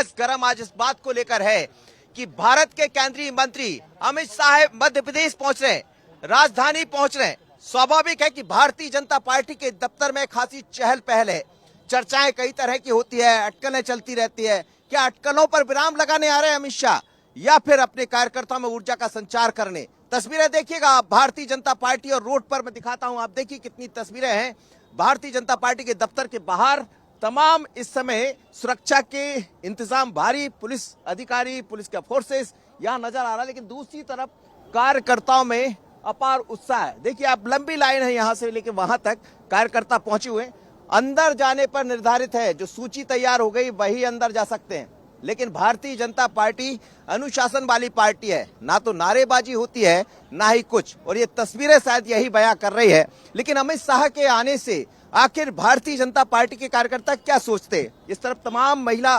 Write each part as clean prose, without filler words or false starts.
बस गरम आज इस बात को लेकर है कि भारत के केंद्रीय मंत्री अमित शाह मध्य प्रदेश पहुंच रहे हैं, राजधानी पहुंच रहे हैं। स्वाभाविक है कि भारतीय जनता पार्टी के दफ्तर में खासी चहल पहल है। चर्चाएं कई तरह की होती है, अटकलें चलती रहती है। क्या अटकलों पर विराम लगाने आ रहे हैं अमित शाह या फिर अपने कार्यकर्ताओं में ऊर्जा का संचार करने? तस्वीरें देखिएगा आप भारतीय जनता पार्टी और रोड पर मैं दिखाता हूं। आप देखिए कितनी तस्वीरें हैं भारतीय जनता पार्टी के दफ्तर के बाहर। तमाम इस समय सुरक्षा के इंतजाम, भारी पुलिस अधिकारी, पुलिस के फोर्सेस यहां नजर आ रहा है, लेकिन दूसरी तरफ कार्यकर्ताओं में अपार उत्साह है। देखिए आप, लंबी लाइन है यहां से लेकर वहां तक कार्यकर्ता पहुंचे हुए हैं। अंदर जाने पर निर्धारित है, जो सूची तैयार हो गई वही अंदर जा सकते हैं। लेकिन भारतीय जनता पार्टी अनुशासन वाली पार्टी है, ना तो नारेबाजी होती है ना ही कुछ, और ये तस्वीरें शायद यही बयां कर रही है। लेकिन अमित शाह के आने से आखिर भारतीय जनता पार्टी के कार्यकर्ता क्या सोचते हैं? इस तरफ तमाम महिला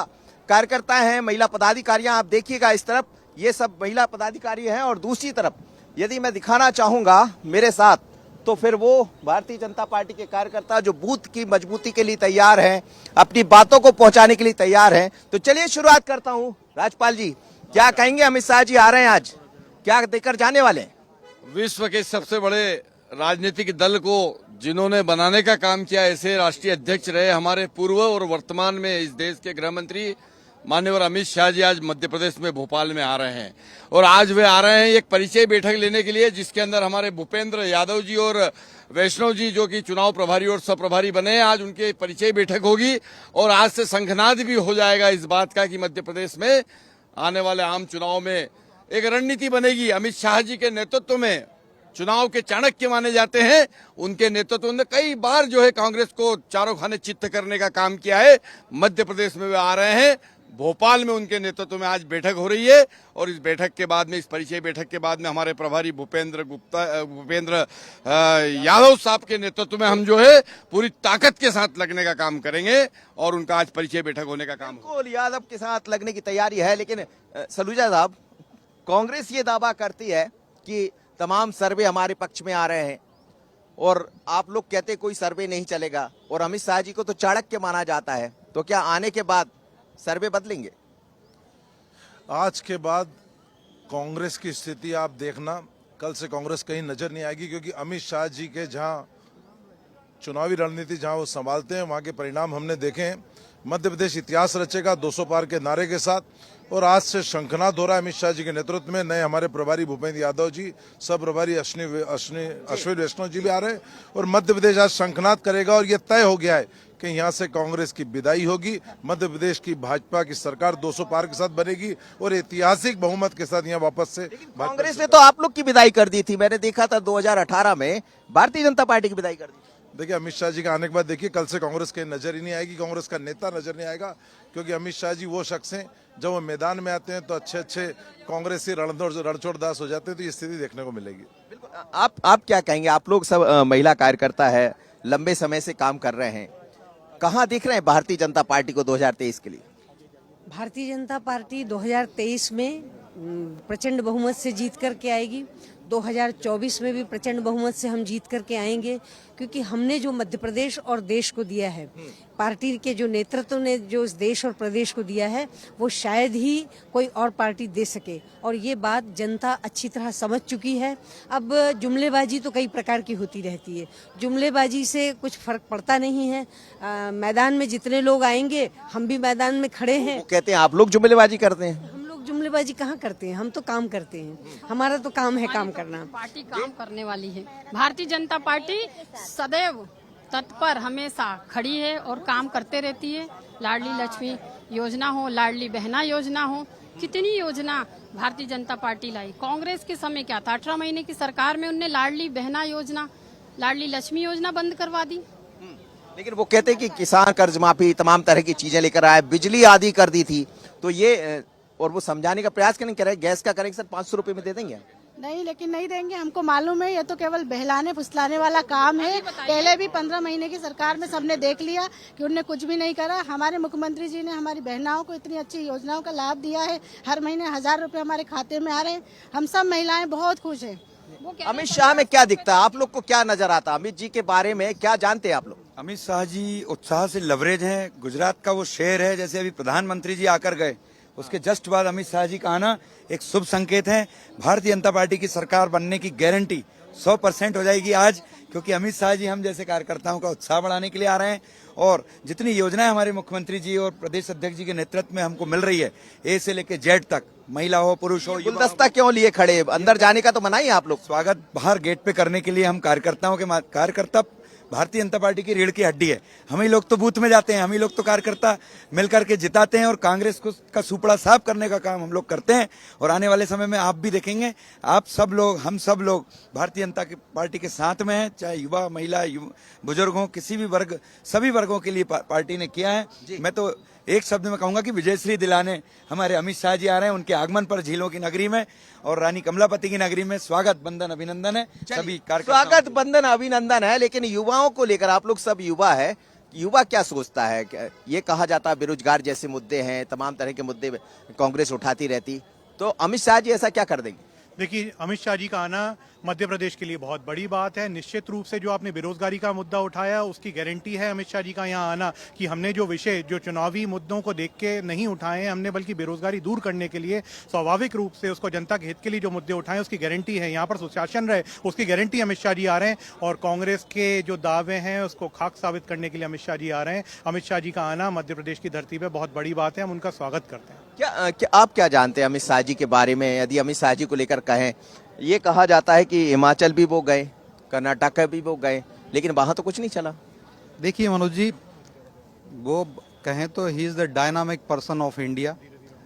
कार्यकर्ता हैं, महिला पदाधिकारियां, आप देखिएगा इस तरफ ये सब महिला पदाधिकारी हैं, और दूसरी तरफ यदि मैं दिखाना चाहूंगा मेरे साथ तो फिर वो भारतीय जनता पार्टी के कार्यकर्ता जो बूथ की मजबूती के लिए तैयार हैं, अपनी बातों को पहुंचाने के लिए तैयार हैं। तो चलिए शुरुआत करता हूं। राजपाल जी, क्या कहेंगे? अमित शाह जी आ रहे हैं, आज क्या देकर जाने वाले हैं? विश्व के सबसे बड़े राजनीतिक दल को जिन्होंने बनाने का काम किया, ऐसे राष्ट्रीय अध्यक्ष रहे हमारे पूर्व और वर्तमान में इस देश के गृह मंत्री माननीय अमित शाह जी आज मध्य प्रदेश में भोपाल में आ रहे हैं। और आज वे आ रहे हैं एक परिचय बैठक लेने के लिए, जिसके अंदर हमारे भूपेंद्र यादव जी और वैष्णव जी जो कि चुनाव प्रभारी और सह प्रभारी बने हैं, आज उनके परिचय बैठक होगी। और आज से शंखनाद भी हो जाएगा इस बात का कि मध्य प्रदेश में आने वाले आम चुनाव में एक रणनीति बनेगी। अमित शाह जी के नेतृत्व में चुनाव के चाणक्य माने जाते हैं, उनके नेतृत्व में कई बार जो है कांग्रेस को चारों खाने चित्त करने का काम किया है। मध्य प्रदेश में वे आ रहे हैं, भोपाल में उनके नेतृत्व में आज बैठक हो रही है। और इस बैठक के बाद में, इस परिचय बैठक के बाद में हमारे प्रभारी भूपेंद्र यादव साहब के नेतृत्व में हम जो है पूरी ताकत के साथ लगने का काम करेंगे, और उनका आज परिचय बैठक होने का काम होगा। यादव के साथ लगने की तैयारी है। लेकिन सलूजा साहब, कांग्रेस ये दावा करती है कि तमाम सर्वे हमारे पक्ष में आ रहे हैं, और आप लोग कहते कोई सर्वे नहीं चलेगा, और अमित शाह जी को तो चाणक्य माना जाता है। तो क्या आने के बाद सर्वे बदलेंगे? आज के बाद कांग्रेस की स्थिति आप देखना, कल से कांग्रेस कहीं नजर नहीं आएगी, क्योंकि अमित शाह जी के जहां चुनावी रणनीति जहां वो संभालते हैं, वहां के परिणाम हमने देखे हैं। मध्य प्रदेश इतिहास रचेगा 200 पार के नारे के साथ, और आज से शंखनाद हो रहा है अमित शाह जी के नेतृत्व में। नए हमारे प्रभारी भूपेंद्र यादव जी, सब प्रभारी अश्विन वैष्णव जी भी आ रहे हैं, और मध्य प्रदेश आज शंखनाद करेगा। और ये तय हो गया है कि यहाँ से कांग्रेस की विदाई होगी, मध्य प्रदेश की भाजपा की सरकार 200 पार के साथ बनेगी, और ऐतिहासिक बहुमत के साथ यहाँ वापस से। कांग्रेस ने तो आप लोग की विदाई कर दी थी, मैंने देखा था 2018 में भारतीय जनता पार्टी की विदाई कर दी। देखिए, अमित शाह जी के आने के बाद देखिए कल से कांग्रेस के नजर ही नहीं आएगी, कांग्रेस का नेता नजर नहीं आएगा, क्योंकि अमित शाह जी वो शख्स हैं जब वो मैदान में आते हैं तो अच्छे कांग्रेसी रणछोड़ दास हो जाते हैं। तो ये स्थिति देखने को मिलेगी। बिल्कुल। आप क्या कहेंगे? आप लोग सब महिला कार्यकर्ता है, लंबे समय से काम कर रहे हैं, कहाँ दिख रहे हैं भारतीय जनता पार्टी को 2023 के लिए? भारतीय जनता पार्टी 2023 में प्रचंड बहुमत से जीत करके आएगी। 2024 में भी प्रचंड बहुमत से हम जीत करके आएंगे, क्योंकि हमने जो मध्य प्रदेश और देश को दिया है, पार्टी के जो नेतृत्व ने जो इस देश और प्रदेश को दिया है, वो शायद ही कोई और पार्टी दे सके। और ये बात जनता अच्छी तरह समझ चुकी है। अब जुमलेबाजी तो कई प्रकार की होती रहती है, जुमलेबाजी से कुछ फर्क पड़ता नहीं है। मैदान में जितने लोग आएंगे, हम भी मैदान में खड़े हैं। वो कहते हैं आप लोग जुमलेबाजी करते हैं। जुमलेबाजी कहाँ करते हैं, हम तो काम करते हैं, हमारा तो काम है काम करना। पार्टी काम करने वाली है। भारतीय जनता पार्टी सदैव तत्पर हमेशा खड़ी है और काम करते रहती है। लाडली लक्ष्मी योजना हो, लाडली बहना योजना हो, कितनी योजना भारतीय जनता पार्टी लाई। कांग्रेस के समय क्या था, 18 महीने की सरकार में उनने लाडली बहना योजना, लाडली लक्ष्मी योजना बंद करवा दी। लेकिन वो कहते हैं कि किसान कर्ज माफी, तमाम तरह की चीजें लेकर आए, बिजली आदि कर दी थी। तो ये, और वो समझाने का प्रयास क्यों नहीं कर रहे? गैस का कनेक्शन 500 रुपए में दे देंगे? नहीं, लेकिन नहीं देंगे, हमको मालूम है। ये तो केवल बहलाने फुसलाने वाला काम है। पहले भी 15 महीने की सरकार में सबने देख लिया कि उन्होंने कुछ भी नहीं करा। हमारे मुख्यमंत्री जी ने हमारी बहनाओं को इतनी अच्छी योजनाओं का लाभ दिया है, हर महीने 1000 रुपए हमारे खाते में आ रहे हैं। हम सब महिलाएं बहुत खुश हैं। अमित शाह में क्या दिखता है? आप लोग को क्या नजर आता है? अमित जी के बारे में क्या जानते हैं आप लोग? अमित शाह जी उत्साह से लवरेज हैं। गुजरात का वो शहर है, जैसे अभी प्रधानमंत्री जी आकर गए, उसके जस्ट बाद अमित शाह जी का आना एक शुभ संकेत है। भारतीय जनता पार्टी की सरकार बनने की गारंटी 100% हो जाएगी आज, क्योंकि अमित शाह जी हम जैसे कार्यकर्ताओं का उत्साह बढ़ाने के लिए आ रहे हैं। और जितनी योजनाएं हमारे मुख्यमंत्री जी और प्रदेश अध्यक्ष जी के नेतृत्व में हमको मिल रही है, ए से लेके जेड तक, महिला हो पुरुष हो, युवा गुलदस्ता क्यों लिए खड़े, अंदर जाने का तो मना ही है आप लोग। स्वागत बाहर गेट पे करने के लिए हम कार्यकर्ता भारतीय जनता पार्टी की रीढ़ की हड्डी है। हम ही लोग तो बूथ में जाते हैं, हम ही लोग तो कार्यकर्ता मिलकर के जिताते हैं और कांग्रेस को का सुपड़ा साफ करने का काम हम लोग करते हैं। और आने वाले समय में आप भी देखेंगे, आप सब लोग, हम सब लोग भारतीय जनता पार्टी के साथ में हैं, चाहे युवा महिला बुजुर्ग हो, किसी भी वर्ग, सभी वर्गों के लिए पार्टी ने किया है। मैं तो एक शब्द में कहूंगा कि विजयश्री दिलाने हमारे अमित शाह जी आ रहे हैं। उनके आगमन पर झीलों की नगरी में और रानी कमलापति की नगरी में स्वागत बंदन अभिनंदन है सभी कार्यकर्ताओं। स्वागत बंदन अभिनंदन है, लेकिन युवाओं को लेकर, आप लोग सब युवा है, युवा क्या सोचता है? ये कहा जाता है बेरोजगार जैसे मुद्दे हैं, तमाम तरह के मुद्दे कांग्रेस उठाती रहती, तो अमित शाह जी ऐसा क्या कर देंगे? देखिए, अमित शाह जी का आना मध्य प्रदेश के लिए बहुत बड़ी बात है। निश्चित रूप से जो आपने बेरोजगारी का मुद्दा उठाया, उसकी गारंटी है अमित शाह जी का यहाँ आना, कि हमने जो विषय, जो चुनावी मुद्दों को देख के नहीं उठाए हैं हमने, बल्कि बेरोजगारी दूर करने के लिए स्वाभाविक रूप से उसको जनता के हित के लिए जो मुद्दे उठाए, उसकी गारंटी है। यहाँ पर सुशासन रहे, उसकी गारंटी अमित शाह जी आ रहे हैं। और कांग्रेस के जो दावे हैं उसको खाक साबित करने के लिए अमित शाह जी आ रहे हैं। अमित शाह जी का आना मध्य प्रदेश की धरती पर बहुत बड़ी बात है, हम उनका स्वागत करते हैं। क्या आप क्या जानते हैं अमित शाह जी के बारे में? यदि अमित शाह जी को लेकर कहें, ये कहा जाता है कि हिमाचल भी वो गए, कर्नाटक भी वो गए, लेकिन वहां तो कुछ नहीं चला। देखिए मनोज जी, वो कहें तो he is the dynamic person of India,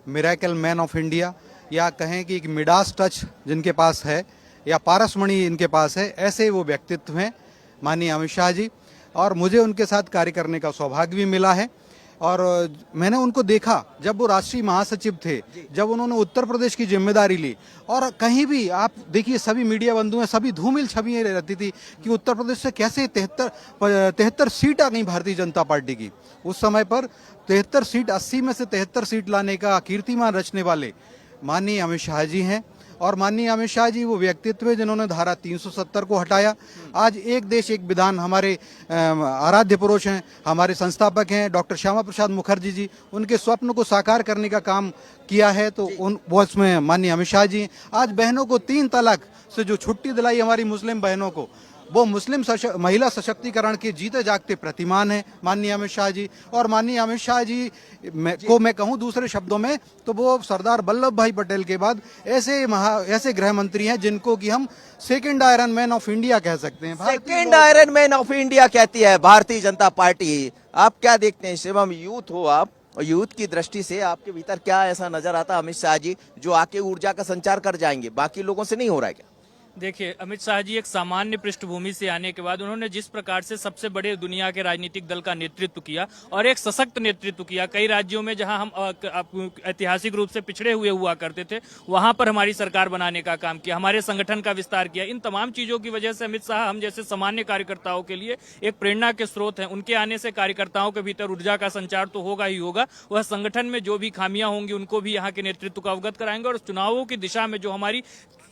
miracle man of India, या कहें कि एक मिडास टच जिनके पास है, या पारसमणि इनके पास है, ऐसे वो व्यक्तित्व हैं माननीय अमित शाह जी। और मुझे उनके साथ कार्य करने का सौभाग्य भी मिला है। और मैंने उनको देखा जब वो राष्ट्रीय महासचिव थे, जब उन्होंने उत्तर प्रदेश की जिम्मेदारी ली, और कहीं भी आप देखिए सभी मीडिया बंधु हैं, सभी धूमिल छवियां रहती थी कि उत्तर प्रदेश से कैसे 73 सीट आ गई भारतीय जनता पार्टी की। उस समय पर 73 सीट, 80 में से 73 सीट लाने का कीर्तिमान रचने वाले माननीय अमित शाह जी हैं। और माननीय अमित शाह जी वो व्यक्तित्व है जिन्होंने धारा 370 को हटाया। आज एक देश एक विधान हमारे आराध्य पुरुष हैं, हमारे संस्थापक हैं डॉक्टर श्यामा प्रसाद मुखर्जी जी, उनके स्वप्न को साकार करने का काम किया है, तो उन वो उसमें माननीय अमित शाह जी। आज बहनों को 3 तलाक से जो छुट्टी दिलाई हमारी मुस्लिम बहनों को, वो मुस्लिम महिला सशक्तिकरण के जीते जागते प्रतिमान है माननीय अमित शाह जी। और माननीय अमित शाह जी को मैं कहूं दूसरे शब्दों में तो वो सरदार वल्लभ भाई पटेल के बाद ऐसे गृह मंत्री हैं जिनको कि हम second iron man of India कह सकते हैं। Second iron man of India कहती है भारतीय जनता पार्टी। आप क्या देखते हैं शिवम, यूथ हो आप, और यूथ की दृष्टि से आपके भीतर क्या ऐसा नजर आता अमित शाह जी जो आके ऊर्जा का संचार कर जाएंगे, बाकी लोगों से नहीं हो रहा है क्या? देखिए, अमित शाह जी एक सामान्य पृष्ठभूमि से आने के बाद उन्होंने जिस प्रकार से सबसे बड़े दुनिया के राजनीतिक दल का नेतृत्व किया और एक सशक्त नेतृत्व किया, कई राज्यों में जहां हम ऐतिहासिक रूप से पिछड़े हुआ करते थे, वहां पर हमारी सरकार बनाने का काम किया, हमारे संगठन का विस्तार किया। इन तमाम चीजों की वजह से अमित शाह हम जैसे सामान्य कार्यकर्ताओं के लिए एक प्रेरणा के स्रोत हैं। उनके आने से कार्यकर्ताओं के भीतर ऊर्जा का संचार तो होगा ही होगा, वह संगठन में जो भी खामियां होंगी उनको भी यहाँ के नेतृत्व को अवगत कराएंगे। और चुनावों की दिशा में जो हमारी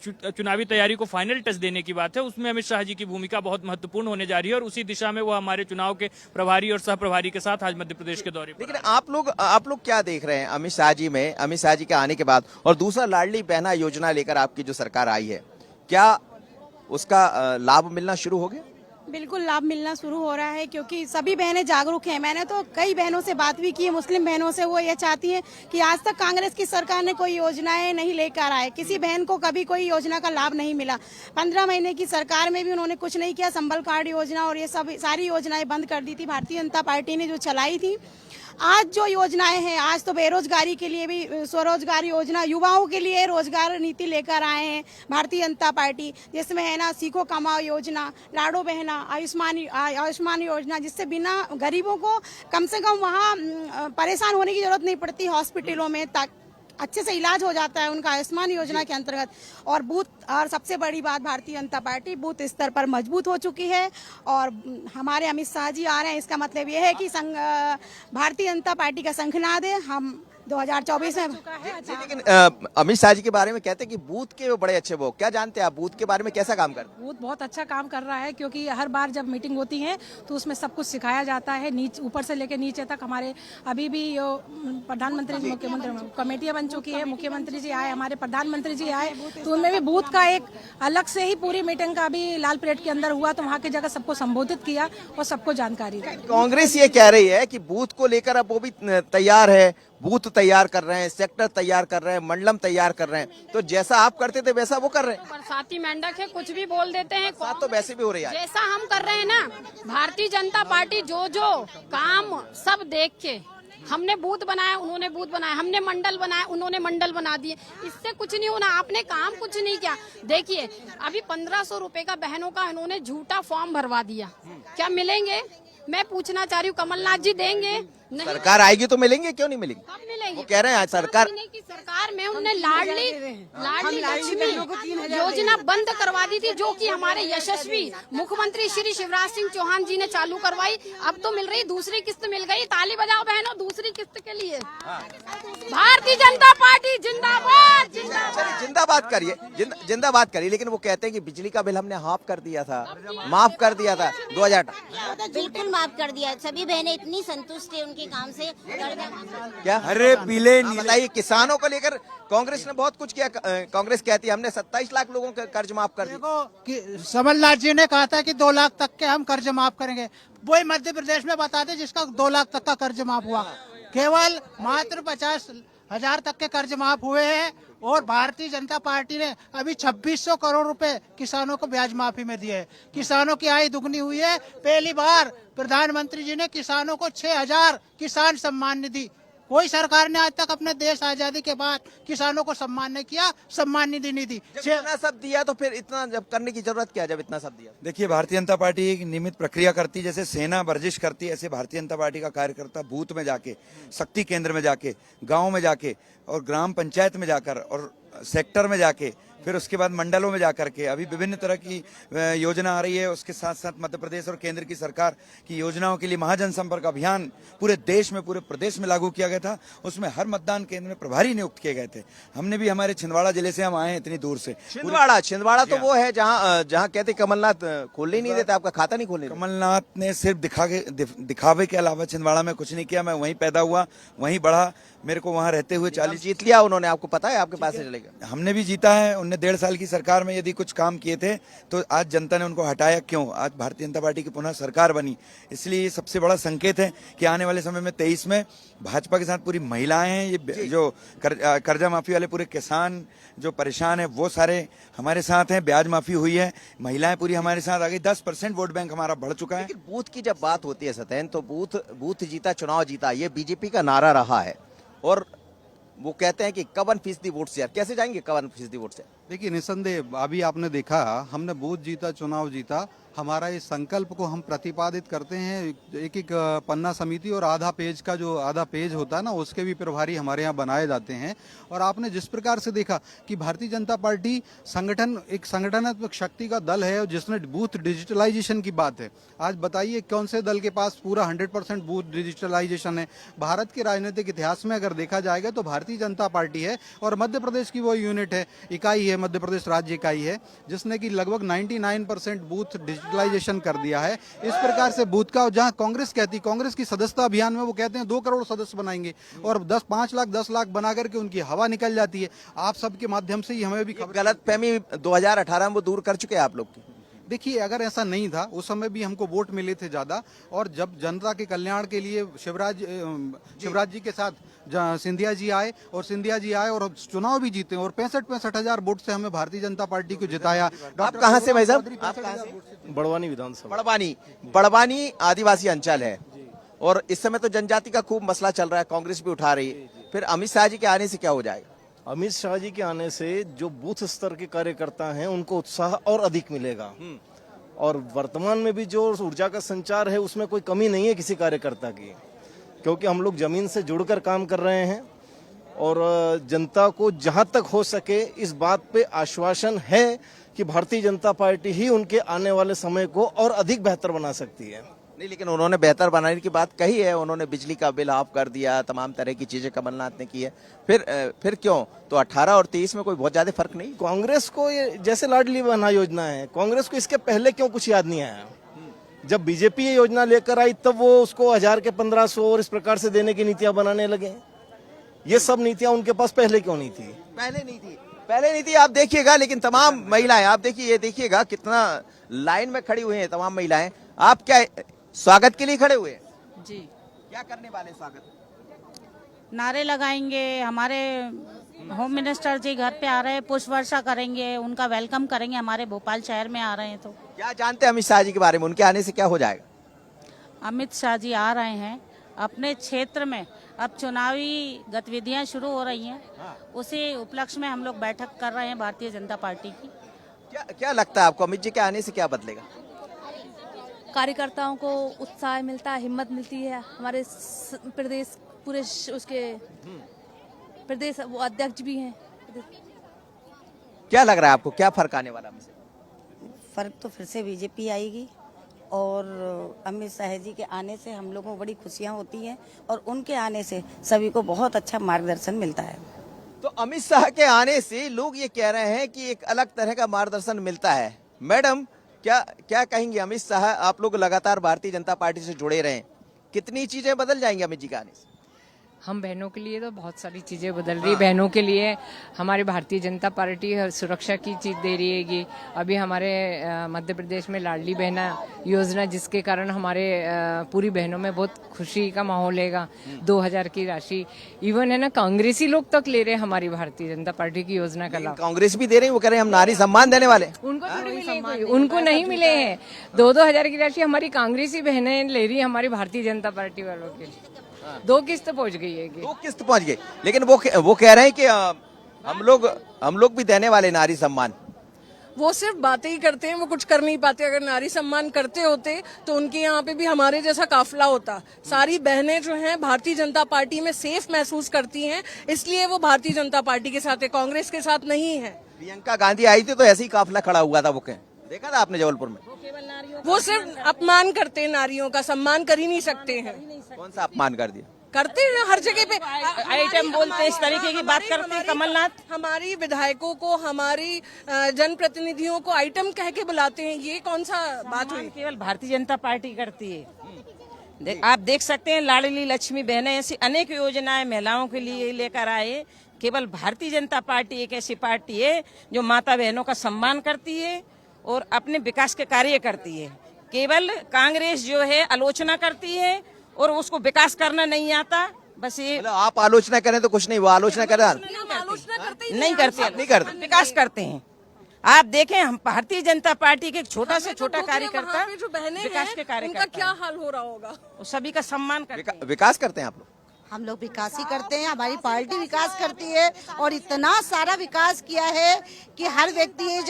चुनावी तैयारी को फाइनल टच देने की बात है, उसमें अमित शाह जी की भूमिका बहुत महत्वपूर्ण होने जा रही है। और उसी दिशा में वो हमारे चुनाव के प्रभारी और सह प्रभारी के साथ आज मध्य प्रदेश के दौरे पर। लेकिन आप लोग क्या देख रहे हैं अमित शाह जी में, अमित शाह जी के आने के बाद? और दूसरा, लाडली बहना योजना लेकर आपकी जो सरकार आई है, क्या उसका लाभ मिलना शुरू हो गया? बिल्कुल लाभ मिलना शुरू हो रहा है, क्योंकि सभी बहनें जागरूक हैं। मैंने तो कई बहनों से बात भी की है, मुस्लिम बहनों से, वो ये चाहती हैं कि आज तक कांग्रेस की सरकार ने कोई योजनाएं नहीं लेकर आए, किसी बहन को कभी कोई योजना का लाभ नहीं मिला। 15 महीने की सरकार में भी उन्होंने कुछ नहीं किया। संबल कार्ड योजना और ये सब सारी योजनाएं बंद कर दी थी भारतीय जनता पार्टी ने जो चलाई थी। आज जो योजनाएं हैं, आज तो बेरोजगारी के लिए भी स्वरोजगार योजना, युवाओं के लिए रोजगार नीति लेकर आए हैं भारतीय जनता पार्टी, जिसमें है ना सीखो कमाओ योजना, लाडो बहना, आयुष्मान योजना, जिससे बिना गरीबों को कम से कम वहाँ परेशान होने की जरूरत नहीं पड़ती हॉस्पिटलों में, तक अच्छे से इलाज हो जाता है उनका आयुष्मान योजना के अंतर्गत। और और सबसे बड़ी बात, भारतीय जनता पार्टी बूथ स्तर पर मजबूत हो चुकी है और हमारे अमित शाह जी आ रहे हैं। इसका मतलब ये है कि भारतीय जनता पार्टी का शंखनाद है। हम 2024 में जी, लेकिन अमित शाह जी के बारे में कहते हैं कि बूथ के वो बड़े अच्छे, वो क्या जानते हैं आप बूथ के बारे में, कैसा काम करते हैं? बूथ बहुत अच्छा काम कर रहा है, क्योंकि हर बार जब मीटिंग होती है तो उसमें सब कुछ सिखाया जाता है, ऊपर से लेकर नीचे तक। हमारे अभी भी प्रधानमंत्री जी, मुख्यमंत्री कमेटियां बन चुकी है, मुख्यमंत्री जी आए, हमारे प्रधानमंत्री जी आए, तो उनमें भी बूथ का एक अलग से ही पूरी मीटिंग का भी लाल परेड के अंदर हुआ, तो वहाँ की जगह सबको संबोधित किया और सबको जानकारी दी। कांग्रेस ये कह रही है कि बूथ को लेकर अब वो भी तैयार है, बूथ तैयार कर रहे हैं, सेक्टर तैयार कर रहे हैं, मंडलम तैयार कर रहे हैं, तो जैसा आप करते थे वैसा वो कर रहे हैं। बरसाती मेंढक है, कुछ भी बोल देते हैं। साथ तो वैसे भी हो रही है, जैसा हम कर रहे हैं ना, भारतीय जनता पार्टी जो जो काम सब देख के, हमने बूथ बनाया, उन्होंने बूथ बनाया, हमने मंडल बनाया, उन्होंने मंडल बना दिए, इससे कुछ नहीं होना। आपने काम कुछ नहीं किया। देखिए अभी 1500 रुपए का बहनों का इन्होंने झूठा फॉर्म भरवा दिया, क्या मिलेंगे? मैं पूछना चाह रही हूँ, कमलनाथ जी देंगे? नहीं। सरकार आएगी तो मिलेंगे, क्यों नहीं मिलेंगे? कब मिलेंगे? वो कह रहे हैं सरकार की सरकार में उन्होंने लाडली लक्ष्मी योजना बंद करवा दी थी, जो कि हमारे यशस्वी मुख्यमंत्री श्री शिवराज सिंह चौहान जी ने चालू करवाई। अब तो मिल रही, दूसरी किस्त मिल गई। ताली बजाओ बहनों दूसरी किस्त के लिए। भारतीय जनता पार्टी जिंदाबाद, जिंदाबाद। जिंदाबाद करिए, जिंदाबाद करिए। लेकिन वो कहते हैं कि बिजली का बिल हमने हाफ कर दिया था, माफ कर दिया था 2000। बिल्कुल माफ कर दिया। सभी बहनें इतनी संतुष्ट है उनके काम से। क्या अरे पीले बताइए, किसानों को लेकर कांग्रेस ने बहुत कुछ किया। कांग्रेस कहती है हमने 27 लाख लोगों का कर्ज माफ कर दिया। देखो कमलनाथ जी ने कहा था कि 2 लाख तक के हम कर्ज माफ करेंगे, वही मध्य प्रदेश में बताते जिसका 2 लाख तक का कर्ज माफ हुआ। केवल मात्र 50,000 तक के कर्ज माफ हुए हैं। और भारतीय जनता पार्टी ने अभी 2600 करोड़ रुपए किसानों को ब्याज माफी में दिए है। किसानों की आय दुगनी हुई है। पहली बार प्रधानमंत्री जी ने किसानों को 6000 किसान सम्मान निधि, कोई सरकार ने आज तक अपने देश आजादी के बाद किसानों को सम्मान नहीं किया, सम्मान निधि नहीं दी। इतना सब दिया तो फिर इतना जब करने की जरूरत क्या, जब इतना सब दिया? देखिए, भारतीय जनता पार्टी एक नियमित प्रक्रिया करती है, जैसे सेना वर्जिश करती है, ऐसे भारतीय जनता पार्टी का कार्यकर्ता बूथ में जाके, शक्ति केंद्र में जाके, गांव में जाके और ग्राम पंचायत में जाकर और सेक्टर में जाके, फिर उसके बाद मंडलों में जाकर के अभी विभिन्न तरह की योजना आ रही है। उसके साथ साथ मध्य प्रदेश और केंद्र की सरकार की योजनाओं के लिए महाजन संपर्क अभियान पूरे देश में, पूरे प्रदेश में लागू किया गया था। उसमें हर मतदान केंद्र में प्रभारी नियुक्त किए गए थे। हमने भी, हमारे छिंदवाड़ा जिले से हम आए हैं इतनी दूर से। छिंदवाड़ा तो वो है जहाँ कहते कमलनाथ खोलने नहीं देते, आपका खाता नहीं खोलने। कमलनाथ ने सिर्फ दिखावे के अलावा छिंदवाड़ा में कुछ नहीं किया। मैं वहीं पैदा हुआ, वहीं बढ़ा। मेरे को वहां रहते हुए 40 जीत लिया उन्होंने, आपको पता है? आपके पास से चलेगा। हमने भी जीता है। उन्होंने 1.5 साल की सरकार में यदि कुछ काम किए थे तो आज जनता ने उनको हटाया क्यों? आज भारतीय जनता पार्टी की पुनः सरकार बनी, इसलिए ये सबसे बड़ा संकेत है कि आने वाले समय में 23 में भाजपा के साथ पूरी महिलाएं हैं, ये जो कर्जा माफी वाले पूरे किसान जो परेशान है वो सारे हमारे साथ हैं। ब्याज माफी हुई है, महिलाएं पूरी हमारे साथ आ गई। 10% वोट बैंक हमारा बढ़ चुका है। लेकिन बूथ की जब बात होती है सत्येन, तो बूथ जीता चुनाव जीता, ये बीजेपी का नारा रहा है। और वो कहते हैं कि 51% वोट से, कैसे जाएंगे 51% वोट से? देखिए, निसंदेह अभी आपने देखा, हमने बूथ जीता चुनाव जीता, हमारा इस संकल्प को हम प्रतिपादित करते हैं। एक एक पन्ना समिति और आधा पेज होता है ना, उसके भी प्रभारी हमारे यहाँ बनाए जाते हैं। और आपने जिस प्रकार से देखा कि भारतीय जनता पार्टी एक संगठनात्मक शक्ति का दल है, जिसने बूथ डिजिटलाइजेशन की बात है। आज बताइए कौन से दल के पास पूरा 100% बूथ डिजिटलाइजेशन है? भारत के राजनीतिक इतिहास में अगर देखा जाएगा तो भारतीय जनता पार्टी है। और मध्य प्रदेश की वो यूनिट है, इकाई है, मध्य प्रदेश राज्य इकाई है, जिसने कि लगभग 99% बूथ डिजिटलाइजेशन कर दिया है। इस प्रकार से बूथ का, जहां कांग्रेस की सदस्यता अभियान में वो कहते हैं 2 करोड़ सदस्य बनाएंगे और 5 लाख 10 लाख बना करके उनकी हवा निकल जाती है। आप सबके माध्यम से ही हमें भी गलतफहमी 2018 में वो दूर कर चुके हैं आप लोग की। देखिए, अगर ऐसा नहीं था, उस समय भी हमको वोट मिले थे ज्यादा। और जब जनता के कल्याण के लिए शिवराज जी के साथ सिंधिया जी आए और चुनाव भी जीते और 65 हजार वोट से हमें भारतीय जनता पार्टी को जिताया। आप कहाँ से भाई साहब? आप कहाँ से? बड़वानी विधानसभा। बड़वानी आदिवासी अंचल है और इस समय तो जनजाति का खूब मसला चल रहा है, कांग्रेस भी उठा रही है। फिर अमित शाह जी के आने से क्या हो जाएगा? अमित शाह जी के आने से जो बूथ स्तर के कार्यकर्ता हैं उनको उत्साह और अधिक मिलेगा। और वर्तमान में भी जो ऊर्जा का संचार है उसमें कोई कमी नहीं है किसी कार्यकर्ता की, क्योंकि हम लोग जमीन से जुड़कर काम कर रहे हैं। और जनता को जहां तक हो सके इस बात पे आश्वासन है कि भारतीय जनता पार्टी ही उनके आने वाले समय को और अधिक बेहतर बना सकती है। नहीं, लेकिन उन्होंने बेहतर बनाने की बात कही है। उन्होंने बिजली का बिल हाफ कर दिया, तमाम तरह की चीजें कमलनाथ ने की है। फिर क्यों? तो 18 और 23 में कोई बहुत ज्यादा फर्क नहीं। कांग्रेस को ये जैसे लाडली बहना योजना है, कांग्रेस को इसके पहले क्यों कुछ याद नहीं आया? जब बीजेपी ये योजना लेकर आई तब वो उसको 1000 के 1500 और इस प्रकार से देने की नीतियां बनाने लगे। ये सब नीतियां उनके पास पहले क्यों नहीं थी? पहले नहीं थी। आप देखिएगा, लेकिन तमाम महिलाएं, आप देखिए, ये देखिएगा कितना लाइन में खड़ी हुई हैं तमाम महिलाएं। आप क्या स्वागत के लिए खड़े हुए हैं? जी। क्या करने वाले स्वागत? नारे लगाएंगे, हमारे होम मिनिस्टर जी घर पे आ रहे हैं, पुष्प वर्षा करेंगे, उनका वेलकम करेंगे। हमारे भोपाल शहर में आ रहे हैं। तो क्या जानते हैं अमित शाह जी के बारे में? उनके आने से क्या हो जाएगा? अमित शाह जी आ रहे हैं अपने क्षेत्र में, अब चुनावी गतिविधियां शुरू हो रही हैं। उसी उपलक्ष्य में हम लोग बैठक कर रहे हैं भारतीय जनता पार्टी की। क्या लगता है आपको, अमित जी के आने से क्या बदलेगा? कार्यकर्ताओं को उत्साह मिलता है, हिम्मत मिलती है। हमारे प्रदेश पूरे उसके प्रदेश वो अध्यक्ष भी हैं। क्या लग रहा है आपको, क्या फर्क आने वाला? फर्क तो फिर से बीजेपी आएगी और अमित शाह जी के आने से हम लोगों को बड़ी खुशियां होती हैं और उनके आने से सभी को बहुत अच्छा मार्गदर्शन मिलता है। तो अमित शाह के आने से लोग ये कह रहे हैं कि एक अलग तरह का मार्गदर्शन मिलता है। मैडम, क्या कहेंगे? अमित शाह, आप लोग लगातार भारतीय जनता पार्टी से जुड़े रहे, कितनी चीजें बदल जाएंगी अमित जी के आने से? हम बहनों के लिए तो बहुत सारी चीज़ें बदल रही। बहनों के लिए हमारी भारतीय जनता पार्टी सुरक्षा की चीज़ दे रही है कि अभी हमारे मध्य प्रदेश में लाडली बहना योजना, जिसके कारण हमारे पूरी बहनों में बहुत खुशी का माहौल हैगा। 2000 की राशि इवन है ना, कांग्रेसी लोग तक ले रहे हैं हमारी भारतीय जनता पार्टी की योजना का लाभ। कांग्रेस भी दे रही है, वो कह रहे हैं हम नारी सम्मान देने वाले। उनको नहीं मिले हैं। 2-2 हजार की राशि हमारी कांग्रेसी बहनें ले रही है हमारी भारतीय जनता पार्टी वालों के लिए। 2 किस्त पहुंच गई है। 2 किस्त पहुंच गई, लेकिन वो कह रहे हैं कि हम लोग भी देने वाले नारी सम्मान। वो सिर्फ बातें ही करते हैं, वो कुछ कर नहीं पाते। अगर नारी सम्मान करते होते तो उनके यहाँ पे भी हमारे जैसा काफिला होता। सारी बहनें जो हैं भारतीय जनता पार्टी में सेफ महसूस करती हैं, इसलिए वो भारतीय जनता पार्टी के साथ है, कांग्रेस के साथ नहीं है। प्रियंका गांधी आई थी तो ऐसे ही काफिला खड़ा हुआ था, वो देखा था आपने जबलपुर में? वो सिर्फ अपमान करते हैं, नारियों का सम्मान कर ही नहीं सकते हैं। कौन सा अपमान कर दिया? करते हैं हर जगह पे, आइटम बोलते हैं, इस तरीके की बात करते हैं। कमलनाथ हमारी विधायकों को, हमारी जनप्रतिनिधियों को आइटम कह के बुलाते हैं, ये कौन सा बात हुई? केवल भारतीय जनता पार्टी करती है। आप देख सकते हैं लाडली लक्ष्मी बहनें, ऐसी अनेक योजनाएं महिलाओं के लिए लेकर आए। केवल भारतीय जनता पार्टी एक ऐसी पार्टी है जो माता बहनों का सम्मान करती है और अपने विकास के कार्य करती है। केवल कांग्रेस जो है आलोचना करती है और उसको विकास करना नहीं आता। बस ये आप आलोचना करें तो कुछ नहीं, वो आलोचना कर नहीं करते, विकास करते हैं। आप देखें, हम भारतीय जनता पार्टी के छोटा से छोटा कार्यकर्ता जो बहनें विकास के कार्य, उनका क्या हाल हो रहा होगा? सभी का सम्मान करते। विकास करते हैं आप लोग? हम लोग विकास ही करते हैं, हमारी पार्टी विकास करती है और इतना सारा विकास किया है कि हर व्यक्ति ये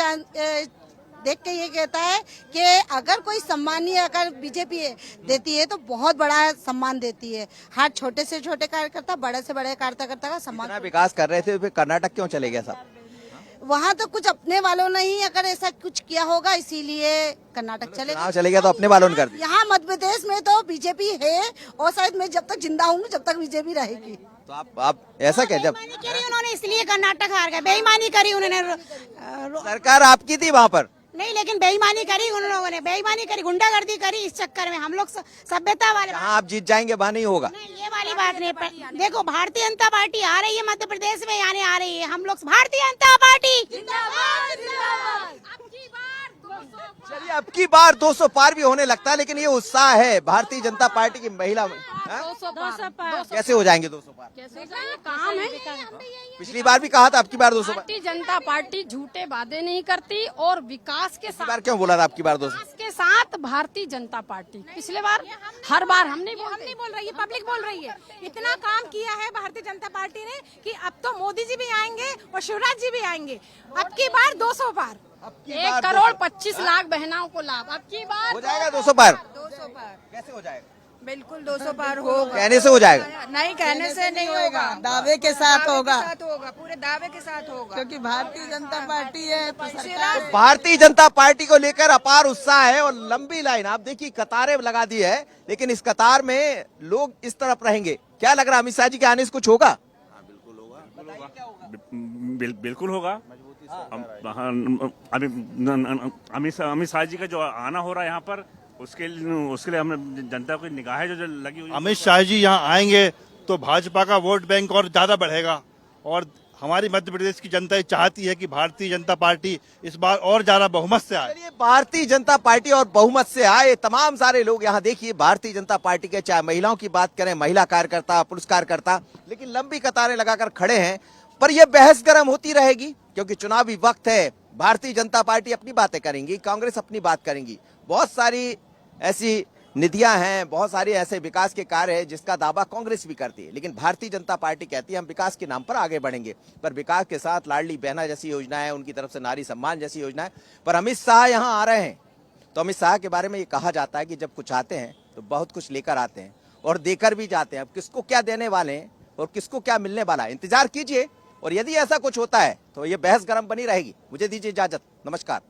देख के ये कहता है कि अगर कोई सम्मानीय अगर बीजेपी देती है तो बहुत बड़ा सम्मान देती है। हर छोटे से छोटे कार्यकर्ता, बड़े से बड़े कार्यकर्ता का सम्मान। विकास कर रहे थे, फिर कर्नाटक क्यों चले गए साहब? वहाँ तो कुछ अपने वालों ने ही अगर ऐसा कुछ किया होगा, इसीलिए कर्नाटक चले गया। तो अपने वालों ने कर दिया। यहाँ मध्य प्रदेश में तो बीजेपी है और शायद मैं जब तक जिंदा हूँ जब तक बीजेपी रहेगी। तो आप ऐसा क्या? जब उन्होंने इसलिए कर्नाटक हार गए, बेईमानी करी उन्होंने। सरकार आपकी थी वहाँ पर? नहीं, लेकिन बेईमानी करी उन लोगों ने, बेईमानी करी, गुंडागर्दी करी। इस चक्कर में हम लोग सभ्यता वाले। हाँ, आप जीत जाएंगे, वहाँ नहीं होगा। नहीं, ये वाली बात नहीं। देखो, भारतीय जनता पार्टी आ रही है मध्य प्रदेश में, यानी आ रही है। हम लोग भारतीय जनता पार्टी जिंदाबाद, जिंदाबाद। चलिए, अब की बार 200 पार भी होने लगता है, लेकिन ये उत्साह है भारतीय जनता पार्टी की महिला में। 200 पार कैसे हो जाएंगे 200 पार? कैसे काम है? पिछली बार भी कहा था, अब की बार 200 पार। भारतीय जनता पार्टी झूठे वादे नहीं करती और विकास के साथ। क्यों बोला था अब की बार 200? विकास के साथ भारतीय जनता पार्टी पिछले बार, हर बार हम नहीं बोल रही है, पब्लिक बोल रही है। इतना काम किया है भारतीय जनता पार्टी ने कि अब तो मोदी जी भी आएंगे और शिवराज जी भी आएंगे। अब की बार 200 पार, 1 करोड़ 25 लाख बहनों को लाभ। अब की बार हो जाएगा 200 पार। 200 पार कैसे हो जाएगा? बिल्कुल 200 पार होगा। कहने से हो जाएगा? नहीं, कहने से नहीं होगा, दावे के साथ होगा, पूरे दावे के साथ होगा, क्योंकि भारतीय जनता पार्टी है तो तो भारतीय जनता पार्टी को लेकर अपार उत्साह है और लंबी लाइन, आप देखिए कतारें लगा दी है, लेकिन इस कतार में लोग इस तरफ रहेंगे। क्या लग रहा है, अमित शाह जी के आने से कुछ होगा? बिल्कुल होगा। अमित शाह जी का जो आना हो रहा है यहाँ पर, उसके लिए हमें जनता की निगाहें जो लगी हुई। अमित शाह जी यहाँ आएंगे तो भाजपा का वोट बैंक और ज्यादा बढ़ेगा और हमारी मध्य प्रदेश की जनता ये चाहती है कि भारतीय जनता पार्टी इस बार और ज्यादा बहुमत से आए। चलिए, भारतीय जनता पार्टी और बहुमत से आए तमाम सारे लोग यहाँ देखिए भारतीय जनता पार्टी के, चाहे महिलाओं की बात करें, महिला कार्यकर्ता, पुरुष कार्यकर्ता, लेकिन लंबी कतारें लगाकर खड़े हैं। पर यह बहस गर्म होती रहेगी क्योंकि चुनावी वक्त है। भारतीय जनता पार्टी अपनी बातें करेंगी, कांग्रेस अपनी बात करेंगी। बहुत सारी ऐसी निधियां हैं, बहुत सारे ऐसे विकास के कार्य हैं जिसका दावा कांग्रेस भी करती है, लेकिन भारतीय जनता पार्टी कहती है हम विकास के नाम पर आगे बढ़ेंगे। पर विकास के साथ लाडली बहना जैसी योजनाएं, उनकी तरफ से नारी सम्मान जैसी योजनाएं। पर अमित शाह यहां आ रहे हैं तो अमित शाह के बारे में ये कहा जाता है कि जब कुछ आते हैं तो बहुत कुछ लेकर आते हैं और देकर भी जाते हैं। अब किसको क्या देने वाले हैं और किसको क्या मिलने वाला है, इंतजार कीजिए। और यदि ऐसा कुछ होता है तो ये बहस गर्म बनी रहेगी। मुझे दीजिए इजाजत, नमस्कार।